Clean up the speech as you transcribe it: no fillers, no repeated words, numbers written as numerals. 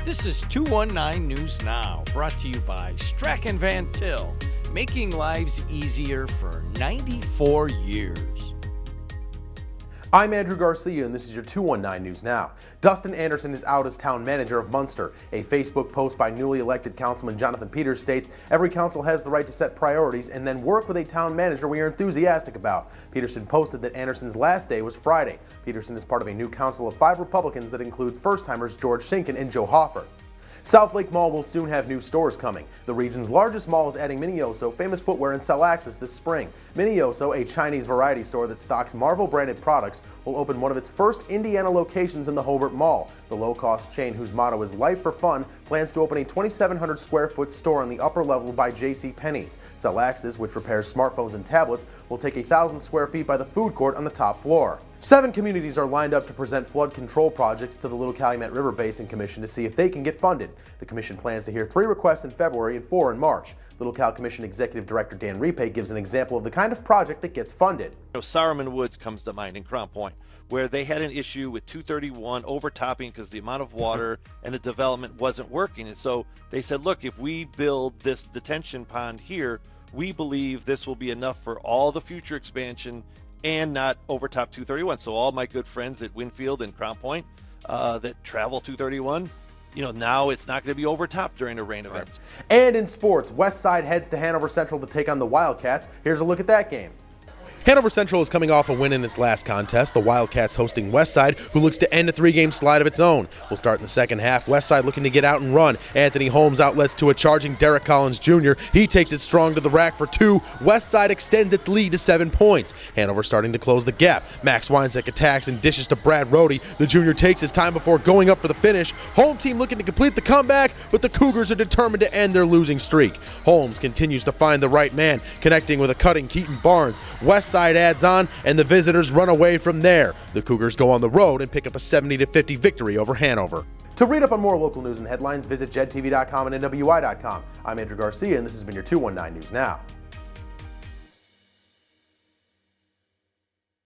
This is 219 News Now, brought to you by Strachan Van Til, making lives easier for 94 years. I'm Andrew Garcia, and this is your 219 News Now. Dustin Anderson is out as town manager of Munster. A Facebook post by newly elected Councilman Jonathan Peters states, "Every council has the right to set priorities and then work with a town manager we are enthusiastic about." Peterson posted that Anderson's last day was Friday. Peterson is part of a new council of 5 Republicans that includes first-timers George Schinken and Joe Hoffer. South Lake Mall will soon have new stores coming. The region's largest mall is adding Mini-Oso, famous footwear and cell access this spring. Mini-Oso, a Chinese variety store that stocks Marvel-branded products, will open one of its first Indiana locations in the Hobart Mall. The low-cost chain, whose motto is Life for Fun, plans to open a 2,700 square foot store on the upper level by J.C. Penney's. Cell access, which repairs smartphones and tablets, will take 1,000 square feet by the food court on the top floor. 7 communities are lined up to present flood control projects to the Little Calumet River Basin Commission to see if they can get funded. The commission plans to hear 3 requests in February and 4 in March. Little Cal Commission Executive Director Dan Repay gives an example of the kind of project that gets funded. Sowerman Woods comes to mind in Crown Point, where they had an issue with 231 overtopping because the amount of water and the development wasn't working. And so they said, look, if we build this detention pond here, we believe this will be enough for all the future expansion and not overtop 231. So all my good friends at Winfield and Crown Point that travel 231, now it's not going to be overtopped during the rain events. And in sports, West Side heads to Hanover Central to take on the Wildcats. Here's a look at that game. Hanover Central is coming off a win in its last contest. The Wildcats hosting Westside, who looks to end a 3-game slide of its own. We'll start in the second half. Westside looking to get out and run. Anthony Holmes outlets to a charging Derek Collins Jr. He takes it strong to the rack for 2. Westside extends its lead to 7 points. Hanover starting to close the gap. Max Weinzek attacks and dishes to Brad Rohde. The junior takes his time before going up for the finish. Home team looking to complete the comeback, but the Cougars are determined to end their losing streak. Holmes continues to find the right man, connecting with a cutting Keaton Barnes. Westside adds on, and the visitors run away from there. The Cougars go on the road and pick up a 70-50 victory over Hanover. To read up on more local news and headlines, visit jed-tv.com and nwi-com. I'm Andrew Garcia, and this has been your 219 News Now.